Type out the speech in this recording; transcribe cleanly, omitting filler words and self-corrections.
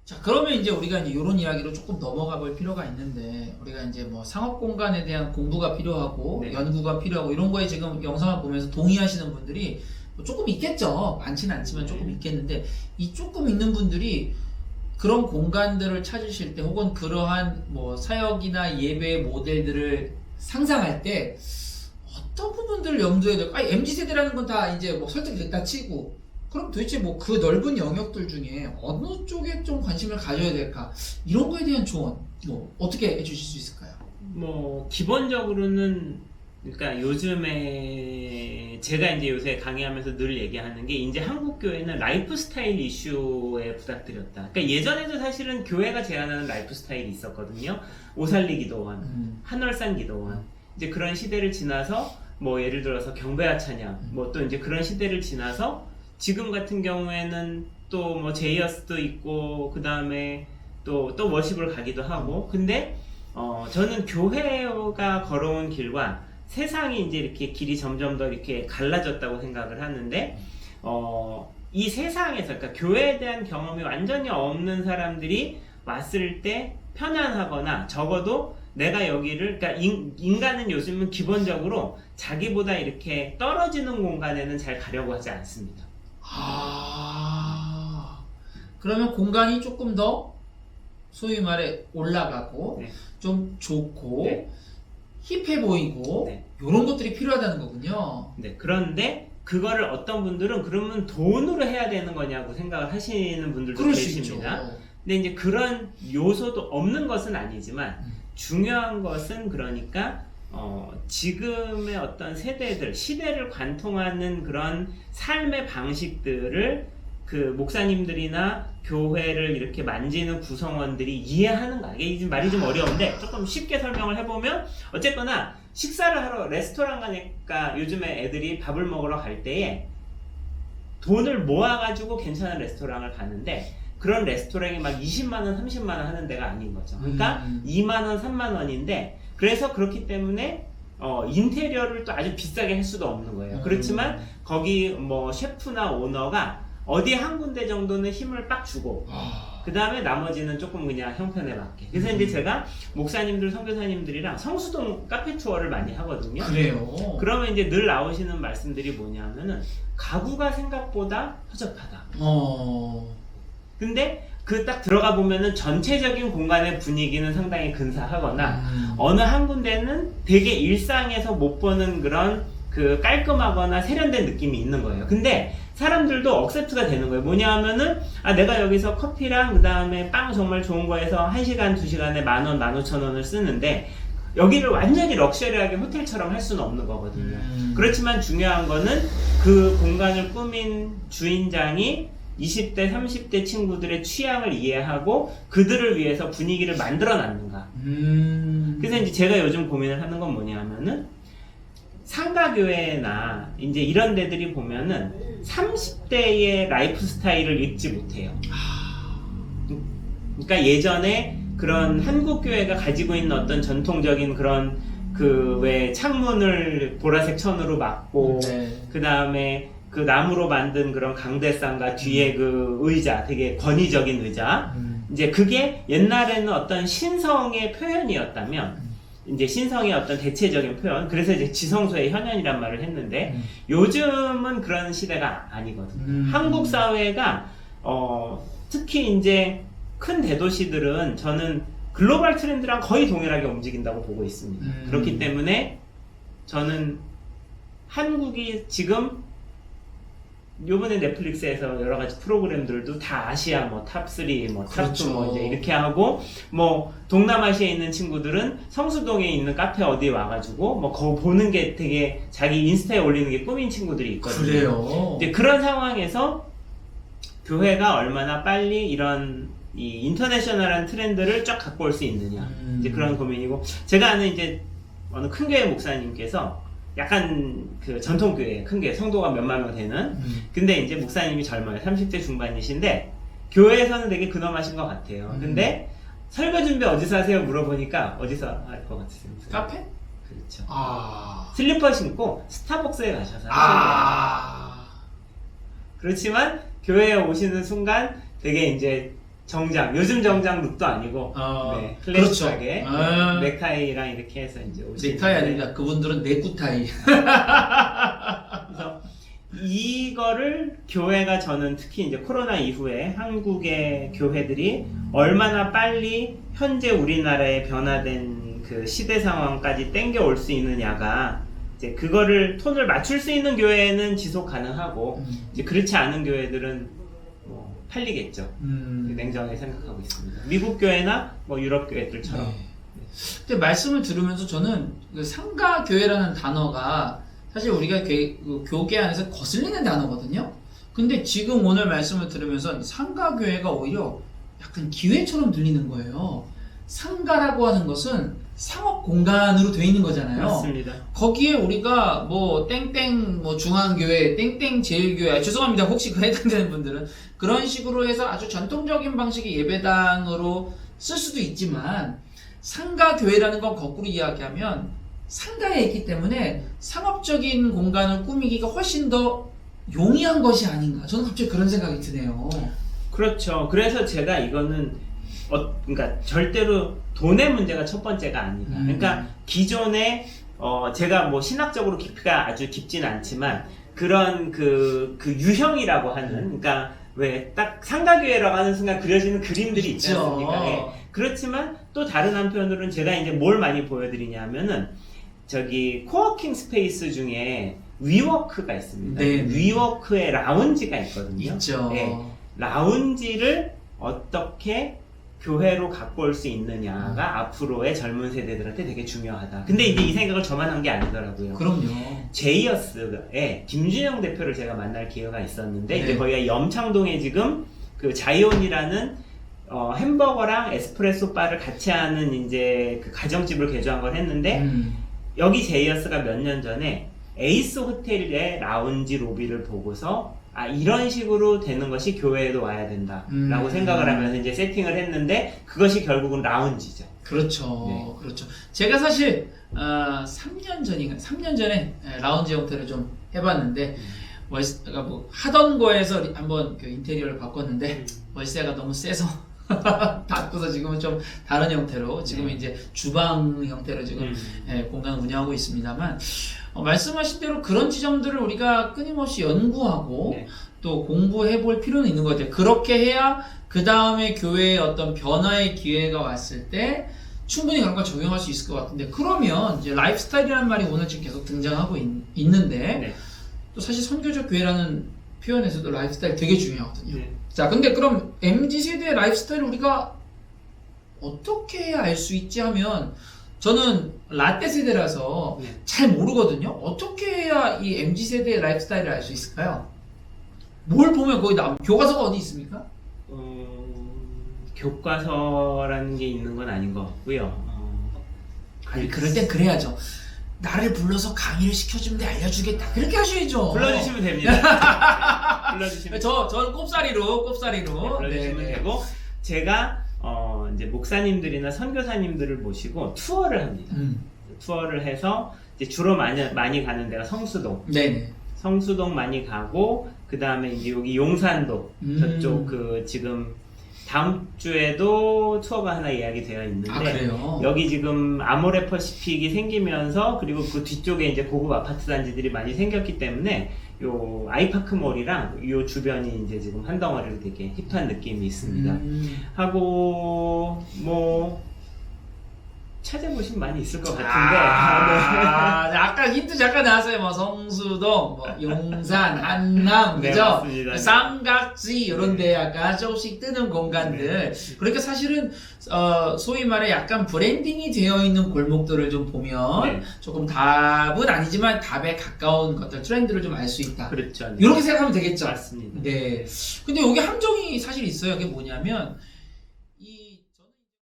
자, 그러면 이제 우리가 이제 이런 이야기로 조금 넘어가 볼 필요가 있는데, 우리가 이제 뭐 상업 공간에 대한 공부가 필요하고, 네. 연구가 필요하고, 이런 거에 지금 영상을 보면서 동의하시는 분들이 뭐 조금 있겠죠. 많지는 않지만 조금 있겠는데, 이 조금 있는 분들이 그런 공간들을 찾으실 때, 혹은 그러한 뭐 사역이나 예배 모델들을 상상할 때, 어떤 부분들을 염두에 두고, 아니, MZ세대라는 건 다 이제 뭐 설득이 됐다 치고, 그럼 도대체 뭐 그 넓은 영역들 중에 어느 쪽에 좀 관심을 가져야 될까? 이런 거에 대한 조언, 뭐, 어떻게 해주실 수 있을까요? 뭐 기본적으로는 그러니까 요즘에 제가 이제 요새 강의하면서 늘 얘기하는 게 이제 한국 교회는 라이프 스타일 이슈에 부탁드렸다. 그러니까 예전에도 사실은 교회가 제안하는 라이프 스타일이 있었거든요. 오살리 기도원, 한월산 기도원. 이제 그런 시대를 지나서 뭐 예를 들어서 경배와 찬양, 뭐 또 이제 그런 시대를 지나서 지금 같은 경우에는 또 뭐 제이어스도 있고 그 다음에 또 워십을 가기도 하고. 근데 저는 교회가 걸어온 길과 세상이 이제 이렇게 길이 점점 더 이렇게 갈라졌다고 생각을 하는데, 이 세상에서, 그러니까 교회에 대한 경험이 완전히 없는 사람들이 왔을 때 편안하거나, 적어도 내가 여기를, 그러니까 인간은 요즘은 기본적으로 자기보다 이렇게 떨어지는 공간에는 잘 가려고 하지 않습니다. 그러면 공간이 조금 더 소위 말해 올라가고, 네. 좀 좋고, 네. 힙해 보이고, 네. 이런 것들이 필요하다는 거군요. 네, 그런데 그거를 어떤 분들은 그러면 돈으로 해야 되는 거냐고 생각을 하시는 분들도 그럴 수 계십니다. 있죠. 근데 이제 그런 요소도 없는 것은 아니지만 중요한 것은 그러니까 지금의 어떤 세대들, 시대를 관통하는 그런 삶의 방식들을 그 목사님들이나 교회를 이렇게 만지는 구성원들이 이해하는가. 이게 말이 좀 어려운데 조금 쉽게 설명을 해보면, 어쨌거나 식사를 하러 레스토랑 가니까 요즘에 애들이 밥을 먹으러 갈 때에 돈을 모아가지고 괜찮은 레스토랑을 가는데, 그런 레스토랑이 막 20만원, 30만원 하는 데가 아닌 거죠. 그러니까 2만원, 3만원인데, 그래서 그렇기 때문에 인테리어를 또 아주 비싸게 할 수도 없는 거예요. 그렇지만 거기 뭐 셰프나 오너가 어디 한 군데 정도는 힘을 빡 주고, 그 다음에 나머지는 조금 그냥 형편에 맞게. 그래서 이제 제가 목사님들, 선교사님들이랑 성수동 카페 투어를 많이 하거든요. 그래요. 그러면 이제 늘 나오시는 말씀들이 뭐냐면은, 가구가 생각보다 허접하다. 근데 그 딱 들어가 보면은 전체적인 공간의 분위기는 상당히 근사하거나, 어느 한 군데는 되게 일상에서 못 보는 그런 그 깔끔하거나 세련된 느낌이 있는 거예요. 근데 사람들도 억셉트가 되는 거예요. 뭐냐 하면은, 내가 여기서 커피랑 그 다음에 빵 정말 좋은 거에서 1시간, 2시간에 10,000원, 15,000원을 쓰는데, 여기를 완전히 럭셔리하게 호텔처럼 할 수는 없는 거거든요. 그렇지만 중요한 거는 그 공간을 꾸민 주인장이 20대, 30대 친구들의 취향을 이해하고 그들을 위해서 분위기를 만들어 놨는가. 그래서 이제 제가 요즘 고민을 하는 건 뭐냐 하면은, 상가교회나 이제 이런 데들이 보면은 30대의 라이프 스타일을 읽지 못해요. 그러니까 예전에 그런 한국 교회가 가지고 있는 어떤 전통적인 그런 그 왜 창문을 보라색 천으로 막고, 그 다음에 그 나무로 만든 그런 강대상과 뒤에 그 의자, 되게 권위적인 의자, 이제 그게 옛날에는 어떤 신성의 표현이었다면, 이제 신성의 어떤 대체적인 표현, 그래서 이제 지성소의 현현이란 말을 했는데, 요즘은 그런 시대가 아니거든요. 한국 사회가 특히 이제 큰 대도시들은 저는 글로벌 트렌드랑 거의 동일하게 움직인다고 보고 있습니다. 그렇기 때문에 저는 한국이 지금 요번에 넷플릭스에서 여러 가지 프로그램들도 다 아시아 뭐 탑3, 뭐 탑2 뭐 이제 이렇게 하고, 뭐 동남아시아에 있는 친구들은 성수동에 있는 카페 어디 와가지고 뭐 그거 보는 게 되게 자기 인스타에 올리는 게 꿈인 친구들이 있거든요. 그래요. 이제 그런 상황에서 교회가 얼마나 빨리 이런 이 인터내셔널한 트렌드를 쫙 갖고 올 수 있느냐, 이제 그런 고민이고, 제가 아는 이제 어느 큰 교회 목사님께서 약간 그 전통교회, 큰 교회, 성도가 몇만 명 되는, 근데 이제 목사님이 젊어요. 30대 중반이신데, 교회에서는 되게 근엄하신 것 같아요. 근데 설교 준비 어디서 하세요? 물어보니까 어디서 할 것 같으세요? 카페? 그렇죠. 슬리퍼 신고 스타벅스에 가셔서 하시는 거예요. 그렇지만 교회에 오시는 순간 되게 이제 정장, 요즘 정장 룩도 아니고 네, 클래식하게 그렇죠. 넥타이랑 이렇게 해서 이제 오시는데 넥타이 아닙니다. 그분들은 네쿠타이. 그래서 이거를 교회가 저는 특히 이제 코로나 이후에 한국의 교회들이 얼마나 빨리 현재 우리나라의 변화된 그 시대 상황까지 땡겨올 수 있느냐가 이제 그거를 톤을 맞출 수 있는 교회는 지속 가능하고 이제 그렇지 않은 교회들은 뭐 팔리겠죠. 냉정하게 생각하고 있습니다. 미국 교회나 뭐 유럽 교회들처럼. 네. 근데 말씀을 들으면서 저는 그 상가교회라는 단어가 사실 우리가 교계 안에서 거슬리는 단어거든요. 근데 지금 오늘 말씀을 들으면서 상가교회가 오히려 약간 기회처럼 들리는 거예요. 상가라고 하는 것은 상업 공간으로 되어 있는 거잖아요. 맞습니다. 거기에 우리가 뭐 땡땡 뭐 중앙교회, 땡땡 제일교회, 죄송합니다. 혹시 그 해당되는 분들은 그런 식으로 해서 아주 전통적인 방식의 예배당으로 쓸 수도 있지만 상가교회라는 건 거꾸로 이야기하면 상가에 있기 때문에 상업적인 공간을 꾸미기가 훨씬 더 용이한 것이 아닌가. 저는 갑자기 그런 생각이 드네요. 그렇죠. 그래서 제가 이거는 그러니까 절대로 돈의 문제가 첫 번째가 아니다. 그러니까 기존에 제가 뭐 신학적으로 깊이가 아주 깊진 않지만 그런 그 유형이라고 하는 그러니까 왜 딱 상가교회라고 하는 순간 그려지는 그림들이 있지 않습니까? 예. 그렇지만 또 다른 한편으로는 제가 이제 뭘 많이 보여드리냐면은 저기 코워킹 스페이스 중에 위워크가 있습니다. 네. 위워크의 라운지가 있거든요. 있죠. 네. 라운지를 어떻게 교회로 갖고 올 수 있느냐가 앞으로의 젊은 세대들한테 되게 중요하다. 근데 이제 이 생각을 저만 한 게 아니더라고요. 그럼요. 제이어스의 김준영 대표를 제가 만날 기회가 있었는데 네. 이제 거기가 염창동에 지금 그 자이온이라는 햄버거랑 에스프레소 바를 같이 하는 이제 그 가정집을 개조한 걸 했는데 여기 제이어스가 몇 년 전에 에이스 호텔의 라운지 로비를 보고서 이런 식으로 되는 것이 교회에도 와야 된다라고 생각을 하면서 이제 세팅을 했는데 그것이 결국은 라운지죠. 그렇죠. 네. 그렇죠. 제가 사실 3년 전에 라운지 형태를 좀 해봤는데 월세가 뭐 하던 거에서 한번 그 인테리어를 바꿨는데 월세가 너무 세서 바꾸서 지금은 좀 다른 형태로 지금 이제 주방 형태로 지금 공간을 운영하고 있습니다만 말씀하신 대로 그런 지점들을 우리가 끊임없이 연구하고 또 공부해 볼 필요는 있는 것 같아요. 그렇게 해야 그 다음에 교회의 어떤 변화의 기회가 왔을 때 충분히 그런 걸 적용할 수 있을 것 같은데 그러면 이제 라이프스타일이라는 말이 오늘 지금 계속 등장하고 있는데 또 사실 선교적 교회라는 표현에서도 라이프스타일 되게 중요하거든요. 자, 근데 그럼 MZ세대의 라이프스타일을 우리가 어떻게 해야 알 수 있지 하면 저는 라떼 세대라서 잘 모르거든요. 어떻게 해야 이 MZ세대의 라이프스타일을 알 수 있을까요? 뭘 보면 거기 나오면 교과서가 어디 있습니까? 교과서라는 게 있는 건 아닌 것 같고요. 아니 그럴 땐 그래야죠. 나를 불러서 강의를 시켜주면 내 알려주겠다. 그렇게 하셔야죠. 불러주시면 됩니다. 불러주시면 저는 꼽사리로 불러주시면 되고 제가 이제 목사님들이나 선교사님들을 모시고 투어를 합니다. 투어를 해서 이제 주로 많이 가는 데가 성수동. 네네. 성수동 많이 가고 그 다음에 이제 여기 용산도 저쪽 그 지금 다음 주에도 투어가 하나 예약이 되어 있는데 여기 지금 아모레 퍼시픽이 생기면서 그리고 그 뒤쪽에 이제 고급 아파트 단지들이 많이 생겼기 때문에 요 아이파크몰이랑 요 주변이 이제 지금 한 덩어리로 되게 힙한 느낌이 있습니다. 하고 뭐 찾아보시면 많이 있을 것 같은데 아까 힌트 잠깐 나왔어요. 뭐 성수동, 뭐 용산, 한남, 네, 그죠? 맞습니다. 쌍각지 이런 데 약간 조금씩 뜨는 공간들. 그러니까 사실은 소위 말해 약간 브랜딩이 되어 있는 골목들을 좀 보면 조금 답은 아니지만 답에 가까운 것들 트렌드를 좀 알 수 있다. 그렇죠. 이렇게 생각하면 되겠죠. 맞습니다. 네. 근데 여기 함정이 사실 있어요. 그게 뭐냐면